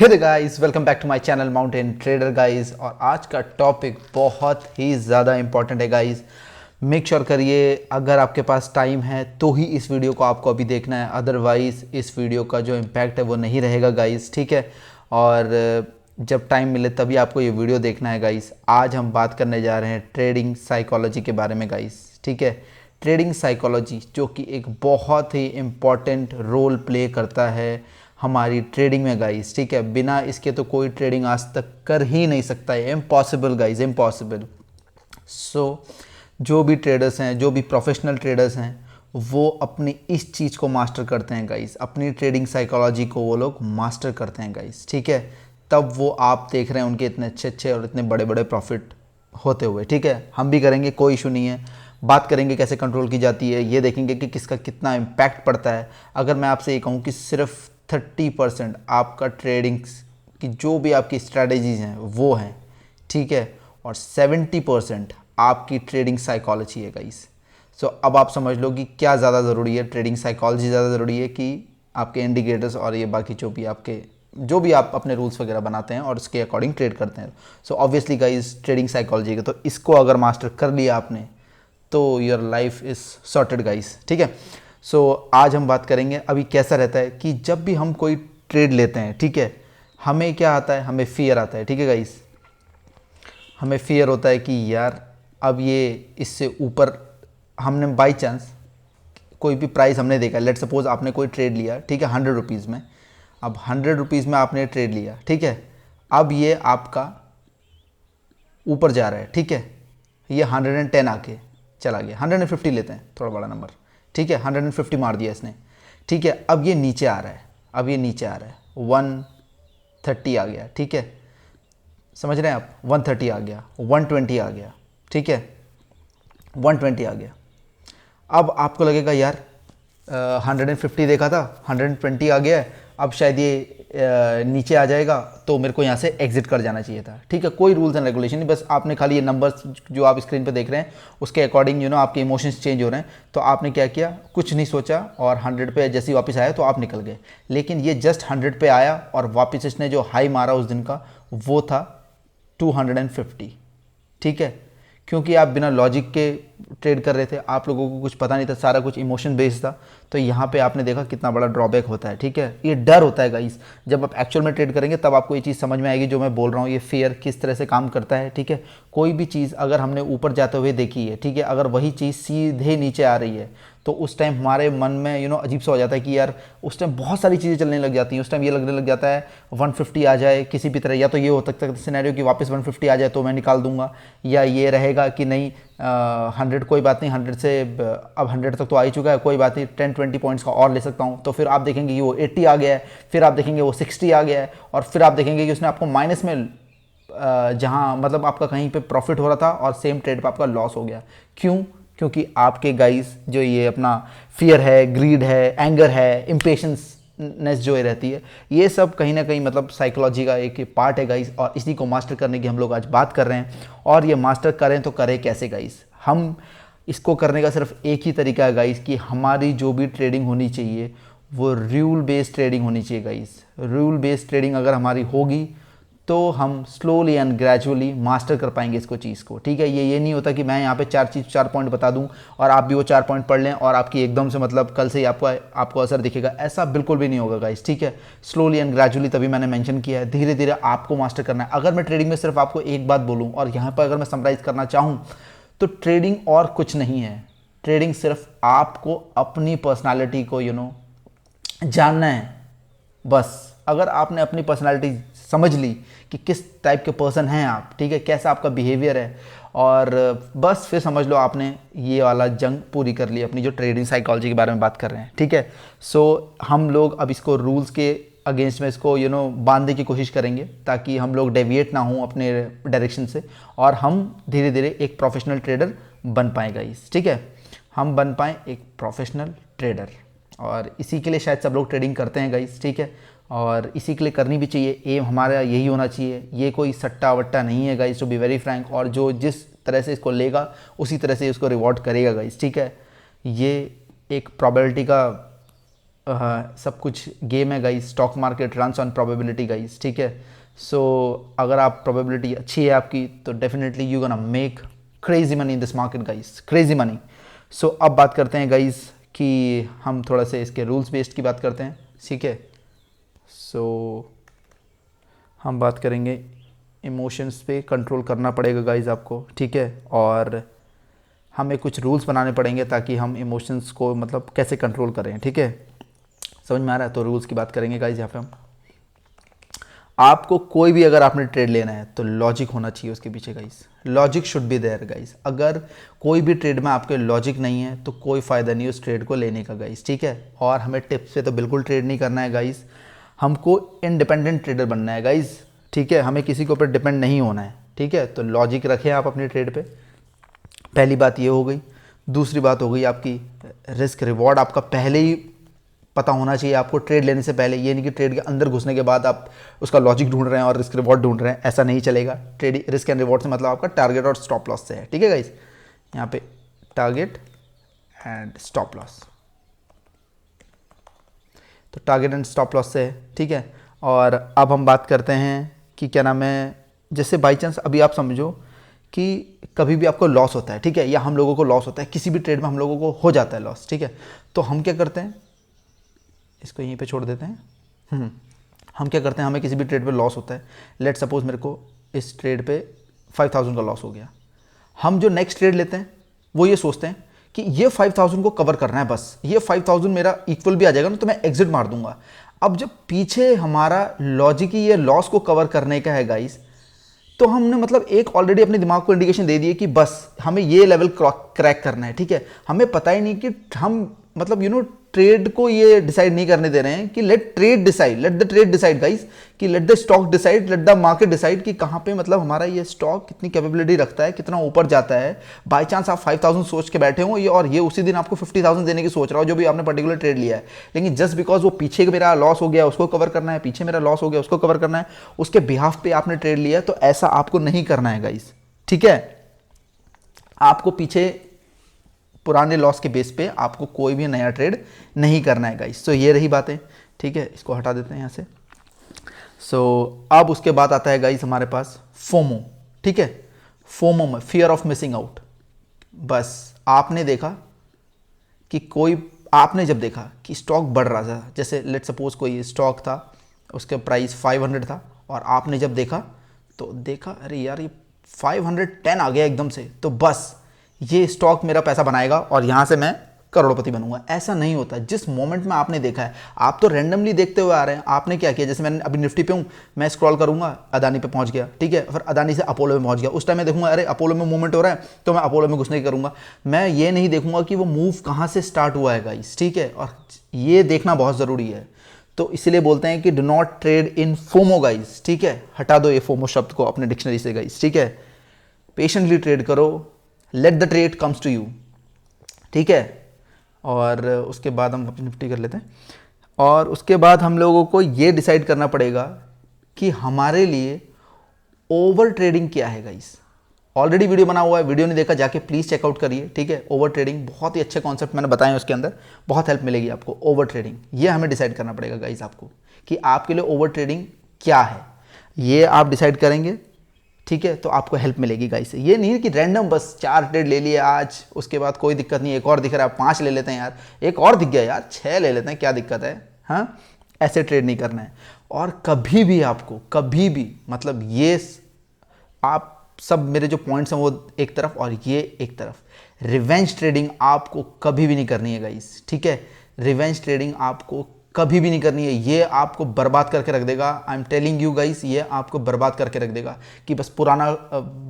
Hey guys, welcome back to my channel mountain trader guys. और आज का topic बहुत ही ज़्यादा इंपॉर्टेंट है गाइस। मेक श्योर करिए अगर आपके पास टाइम है तो ही इस वीडियो को आपको अभी देखना है, अदरवाइज़ इस वीडियो का जो इम्पैक्ट है वो नहीं रहेगा गाइस, ठीक है। और जब टाइम मिले तभी आपको ये वीडियो देखना है गाइस। आज हम बात करने जा रहे हैं ट्रेडिंग साइकोलॉजी के बारे में गाइस, ठीक है। ट्रेडिंग साइकोलॉजी जो कि एक बहुत ही इम्पॉर्टेंट रोल प्ले करता है हमारी ट्रेडिंग में गाइस, ठीक है। बिना इसके तो कोई ट्रेडिंग आज तक कर ही नहीं सकता है, इम्पॉसिबल गाइस, इम्पॉसिबल। सो जो भी ट्रेडर्स हैं, जो भी प्रोफेशनल ट्रेडर्स हैं, वो अपनी इस चीज़ को मास्टर करते हैं गाइस, अपनी ट्रेडिंग साइकोलॉजी को वो लोग मास्टर करते हैं गाइस, ठीक है। तब वो आप देख रहे हैं उनके इतने अच्छे अच्छे और इतने बड़े बड़े प्रॉफिट होते हुए, ठीक है। हम भी करेंगे, कोई इशू नहीं है। बात करेंगे कैसे कंट्रोल की जाती है, ये देखेंगे कि किसका कितना इम्पैक्ट पड़ता है। अगर मैं आपसे ये कहूँ कि सिर्फ 30% आपका ट्रेडिंग्स की जो भी आपकी स्ट्रैटेजीज हैं वो हैं, ठीक है, और 70% आपकी ट्रेडिंग साइकोलॉजी है गाइस। सो अब आप समझ लो कि क्या ज़्यादा ज़रूरी है, ट्रेडिंग साइकोलॉजी ज़्यादा ज़रूरी है कि आपके इंडिकेटर्स और ये बाकी जो भी आप अपने रूल्स वगैरह बनाते हैं और उसके अकॉर्डिंग ट्रेड करते हैं। So obviously guys trading psychology का तो इसको अगर मास्टर कर लिया आपने तो your life is sorted guys, ठीक है। सो आज हम बात करेंगे अभी कैसा रहता है कि जब भी हम कोई ट्रेड लेते हैं, ठीक है, हमें क्या आता है, हमें फियर आता है, ठीक है गाइस। हमें फियर होता है कि यार अब ये इससे ऊपर हमने बाई चांस कोई भी प्राइस हमने देखा, लेट सपोज आपने कोई ट्रेड लिया, ठीक है, 100 रुपीज़ में। अब 100 रुपीज़ में आपने ट्रेड लिया, ठीक है। अब ये आपका ऊपर जा रहा है, ठीक है, ये 110 आके चला गया, 150 लेते हैं, थोड़ा बड़ा नंबर, ठीक है, 150 मार दिया इसने, ठीक है। अब ये नीचे आ रहा है, अब ये नीचे आ रहा है, 130 आ गया, ठीक है, समझ रहे हैं आप, 130 आ गया, 120 आ गया, ठीक है, 120 आ गया। अब आपको लगेगा यार 150 देखा था, 120 आ गया है, अब शायद ये नीचे आ जाएगा तो मेरे को यहाँ से एग्जिट कर जाना चाहिए था, ठीक है। कोई रूल्स एंड रेगुलेशन नहीं, बस आपने खाली ये नंबर्स जो आप स्क्रीन पे देख रहे हैं उसके अकॉर्डिंग आपके इमोशंस चेंज हो रहे हैं, तो आपने क्या किया, कुछ नहीं सोचा और 100 पे जैसे ही वापस आया तो आप निकल गए। लेकिन ये जस्ट 100 पे आया और वापस इसने जो हाई मारा उस दिन का वो था 250, ठीक है। क्योंकि आप बिना लॉजिक के ट्रेड कर रहे थे, आप लोगों को कुछ पता नहीं था, सारा कुछ इमोशन बेस्ड था, तो यहाँ पे आपने देखा कितना बड़ा ड्रॉबैक होता है, ठीक है। ये डर होता है गाइस, जब आप एक्चुअल में ट्रेड करेंगे तब आपको ये चीज़ समझ में आएगी जो मैं बोल रहा हूँ, ये फियर किस तरह से काम करता है, ठीक है। कोई भी चीज़ अगर हमने ऊपर जाते हुए देखी है, ठीक है, अगर वही चीज़ सीधे नीचे आ रही है तो उस टाइम हमारे मन में अजीब सा हो जाता है कि यार उस टाइम बहुत सारी चीज़ें चलने लग जाती हैं। उस टाइम ये लगने लग जाता है 150 आ जाए किसी भी तरह, या तो ये हो सकता है सिनेरियो कि वापस 150 आ जाए तो मैं निकाल दूंगा, या ये रहेगा कि नहीं 100 कोई बात नहीं, 100 से अब 100 तक तो आ ही चुका है, कोई बात नहीं 10-20 पॉइंट्स का और ले सकता हूँ। तो फिर आप देखेंगे कि वो 80 आ गया है, फिर आप देखेंगे वो 60 आ गया है, और फिर आप देखेंगे कि उसने आपको माइनस में जहाँ मतलब आपका कहीं पे प्रॉफिट हो रहा था और सेम ट्रेड पे आपका लॉस हो गया। क्यों? क्योंकि आपके गाइस जो ये अपना फियर है, ग्रीड है, एंगर है, इम्पेशंसनेस जो रहती है, ये सब कहीं ना कहीं मतलब साइकोलॉजी का एक पार्ट है गाइस, और इसी को मास्टर करने की हम लोग आज बात कर रहे हैं। और ये मास्टर करें तो करें कैसे गाइस? हम इसको करने का सिर्फ एक ही तरीका है गाइस कि हमारी जो भी ट्रेडिंग होनी चाहिए वो रूल बेस्ड ट्रेडिंग होनी चाहिए गाइस। रूल बेस्ड ट्रेडिंग अगर हमारी होगी तो हम स्लोली एंड ग्रेजुअली मास्टर कर पाएंगे इसको चीज़ को, ठीक है। ये नहीं होता कि मैं यहाँ पे 4 पॉइंट बता दूँ और आप भी वो 4 पॉइंट पढ़ लें और आपकी एकदम से मतलब कल से ही आपको असर दिखेगा, ऐसा बिल्कुल भी नहीं होगा गाइस, ठीक है। स्लोली एंड ग्रेजुअली, तभी मैंने मेंशन किया है, धीरे धीरे आपको मास्टर करना है। अगर मैं ट्रेडिंग में सिर्फ आपको एक बात बोलूँ और यहाँ पर अगर मैं समराइज करना चाहूँ तो ट्रेडिंग और कुछ नहीं है। ट्रेडिंग सिर्फ आपको अपनी पर्सनैलिटी को जानना है, बस। अगर आपने अपनी पर्सनालिटी समझ ली कि किस टाइप के पर्सन हैं आप, ठीक है, कैसा आपका बिहेवियर है, और बस फिर समझ लो आपने ये वाला जंग पूरी कर ली अपनी जो ट्रेडिंग साइकोलॉजी के बारे में बात कर रहे हैं, ठीक है। सो हम लोग अब इसको रूल्स के अगेंस्ट में इसको बांधने की कोशिश करेंगे ताकि हम लोग डेविएट ना हों अपने डायरेक्शन से, और हम धीरे धीरे एक प्रोफेशनल ट्रेडर बन पाएगा इस, ठीक है, हम बन पाएँ एक प्रोफेशनल ट्रेडर। और इसी के लिए शायद सब लोग ट्रेडिंग करते हैं गाइस, ठीक है, और इसी के लिए करनी भी चाहिए। एम हमारा यही होना चाहिए, ये कोई सट्टा वट्टा नहीं है guys, to be very frank. और जो जिस तरह से इसको लेगा उसी तरह से उसको रिवॉर्ड करेगा गाइस, ठीक है। ये एक प्रोबेबिलिटी का सब कुछ गेम है guys, stock market runs on probability guys, ठीक है। सो अगर आप प्रोबेबिलिटी अच्छी है आपकी तो definitely you gonna make crazy money in this market guys, crazy money. So अब बात करते हैं गाइस कि हम थोड़ा से इसके रूल्स बेस्ड की बात करते हैं, ठीक है। सो हम बात करेंगे इमोशंस पे कंट्रोल करना पड़ेगा गाइस आपको, ठीक है, और हमें कुछ रूल्स बनाने पड़ेंगे ताकि हम इमोशंस को मतलब कैसे कंट्रोल करें, ठीक है। समझ में आ रहा है? तो रूल्स की बात करेंगे गाइस यहाँ पे हम। आपको कोई भी अगर आपने ट्रेड लेना है तो लॉजिक होना चाहिए उसके पीछे guys, logic should be there guys. अगर कोई भी ट्रेड में आपके लॉजिक नहीं है तो कोई फ़ायदा नहीं उस ट्रेड को लेने का गाइस, ठीक है। और हमें टिप्स पे तो बिल्कुल ट्रेड नहीं करना है गाइस, हमको इंडिपेंडेंट ट्रेडर बनना है गाइस, ठीक है। हमें किसी के ऊपर डिपेंड नहीं होना है, ठीक है। तो लॉजिक रखें आप अपनी ट्रेड पे, पहली बात ये हो गई। दूसरी बात हो गई आपकी रिस्क रिवॉर्ड आपका पहले ही पता होना चाहिए आपको ट्रेड लेने से पहले। ये नहीं कि ट्रेड के अंदर घुसने के बाद आप उसका लॉजिक ढूंढ रहे हैं और रिस्क रिवॉर्ड ढूंढ रहे हैं, ऐसा नहीं चलेगा। ट्रेड रिस्क एंड रिवॉर्ड से मतलब आपका टारगेट और स्टॉप लॉस से है, ठीक है गाइस। यहाँ पे टारगेट एंड स्टॉप लॉस, तो टारगेट एंड स्टॉप लॉस से है, ठीक है। और अब हम बात करते हैं कि क्या नाम है, जैसे बाई चांस अभी आप समझो कि कभी भी आपको लॉस होता है, ठीक है, या हम लोगों को लॉस होता है किसी भी ट्रेड में, हम लोगों को हो जाता है लॉस, ठीक है। तो हम क्या करते हैं, इसको यहीं पे छोड़ देते हैं। हम क्या करते हैं, हमें किसी भी ट्रेड पे लॉस होता है, लेट सपोज मेरे को इस ट्रेड पे 5000 का लॉस हो गया। हम जो नेक्स्ट ट्रेड लेते हैं वो ये सोचते हैं कि ये 5000 को कवर करना है, बस ये 5000 मेरा इक्वल भी आ जाएगा ना तो मैं एग्जिट मार दूंगा। अब जब पीछे हमारा लॉजिक ही ये लॉस को कवर करने का है गाइस, तो हमने मतलब एक ऑलरेडी अपने दिमाग को इंडिकेशन दे दी है कि बस हमें ये लेवल क्रैक करना है, ठीक है। हमें पता ही नहीं कि हम मतलब ट्रेड को ये डिसाइड नहीं करने दे रहे हैं कि let trade decide, let the trade decide guys, कि let the stock decide, let the market decide कि कहाँ पे मतलब हमारा ये स्टॉक कितनी कैपेबिलिटी रखता है, कितना ऊपर जाता है। बाई चांस आप 5000 सोच के बैठे हो ये और ये उसी दिन आपको 50,000 देने की सोच रहा हो जो भी आपने पर्टिकुलर ट्रेड लिया है, लेकिन जस्ट बिकॉज वो पीछे मेरा लॉस हो गया उसको कवर करना है, पीछे मेरा लॉस हो गया उसको कवर करना है, उसके बिहाफ पे आपने ट्रेड लिया है, तो ऐसा आपको नहीं करना है गाइस, ठीक है। आपको पीछे पुराने लॉस के बेस पे आपको कोई भी नया ट्रेड नहीं करना है गाइस। सो ये रही बातें, ठीक है, इसको हटा देते हैं यहाँ से। सो अब उसके बाद आता है गाइस हमारे पास फोमो, ठीक है। फोमो में फियर ऑफ मिसिंग आउट। बस आपने देखा कि आपने जब देखा कि स्टॉक बढ़ रहा था, जैसे लेट सपोज कोई स्टॉक था उसका प्राइस 500 था और आपने जब देखा तो देखा अरे यार ये 510 आ गया एकदम से, तो बस ये स्टॉक मेरा पैसा बनाएगा और यहाँ से मैं करोड़पति बनूंगा। ऐसा नहीं होता। जिस मोमेंट में आपने देखा है, आप तो रैंडमली देखते हुए आ रहे हैं। आपने क्या किया, जैसे मैंने अभी निफ्टी पे हूँ, मैं स्क्रॉल करूंगा अदानी पे पहुंच गया, ठीक है, फिर अदानी से अपोलो में पहुंच गया, उस टाइम मैं देखूंगा अरे अपोलो में मूवमेंट हो रहा है तो मैं अपोलो में घुसने की करूंगा। मैं ये नहीं देखूंगा कि वो मूव कहाँ से स्टार्ट हुआ है गाइस, ठीक है, और ये देखना बहुत ज़रूरी है। तो इसलिए बोलते हैं कि do not trade in FOMO guys, ठीक है। हटा दो ये फोमो शब्द को अपने डिक्शनरी से गाइस, ठीक है। पेशेंटली ट्रेड करो, let the trade comes to you, ठीक है। और उसके बाद हम अपनी निफ्टी कर लेते हैं। और उसके बाद हम लोगों को ये डिसाइड करना पड़ेगा कि हमारे लिए ओवर ट्रेडिंग क्या है गाइस। ऑलरेडी वीडियो बना हुआ है, वीडियो नहीं देखा जाके प्लीज़ चेकआउट करिए, ठीक है। ओवर ट्रेडिंग बहुत ही अच्छे कॉन्सेप्ट मैंने बताए हैं, उसके अंदर बहुत हेल्प मिलेगी आपको। ओवर ट्रेडिंग ये हमें डिसाइड करना पड़ेगा गाइस आपको कि आपके लिए ओवर ट्रेडिंग क्या है, ये आप डिसाइड करेंगे, ठीक है। तो आपको हेल्प मिलेगी गाइस। ये नहीं कि रैंडम बस 4 ट्रेड ले लिए आज, उसके बाद कोई दिक्कत नहीं, एक और दिख रहा है 5 ले लेते हैं यार, एक और दिख गया यार 6 ले लेते हैं, क्या दिक्कत है, हाँ। ऐसे ट्रेड नहीं करना है। और कभी भी आपको कभी भी मतलब ये आप सब मेरे जो पॉइंट्स हैं वो एक तरफ और ये एक तरफ, रिवेंज ट्रेडिंग आपको कभी भी नहीं करनी है गाइस, ठीक है। रिवेंज ट्रेडिंग आपको कभी भी नहीं करनी है, ये आपको बर्बाद करके रख देगा। I am telling you guys, ये आपको बर्बाद करके रख देगा कि बस पुराना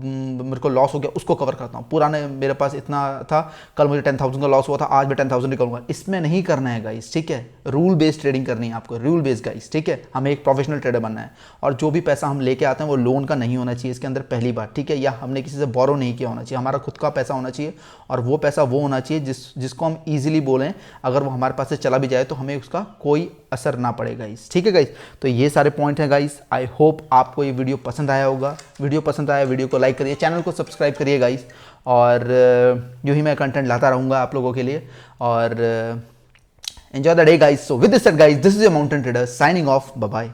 मेरे को लॉस हो गया उसको कवर करता हूँ, पुराने मेरे पास इतना था, कल मुझे 10,000 का लॉस हुआ था, आज मैं 10,000 निकलूंगा। इसमें नहीं करना है गाइस, ठीक है। रूल बेस्ड ट्रेडिंग करनी है आपको, रूल बेस्ड गाइस, ठीक है। हमें एक प्रोफेशनल ट्रेडर बनना है और जो भी पैसा हम लेके आते हैं वो लोन का नहीं होना चाहिए इसके अंदर, पहली बात, ठीक है। या हमने किसी से बोरो नहीं किया होना चाहिए, हमारा खुद का पैसा होना चाहिए और वो पैसा वो होना चाहिए जिसको हम ईजिली बोलें अगर वो हमारे पास से चला भी जाए तो हमें उसका कोई असर ना पड़े गाइस, ठीक है गाइस। तो ये सारे पॉइंट हैं गाइस। आई होप आपको ये वीडियो पसंद आया होगा। वीडियो पसंद आया वीडियो को लाइक करिए, चैनल को सब्सक्राइब करिए गाइस, और यूँ ही मैं कंटेंट लाता रहूँगा आप लोगों के लिए। और enjoy the day guys. So with this said guys, this is your mountain trader signing off. Bye bye.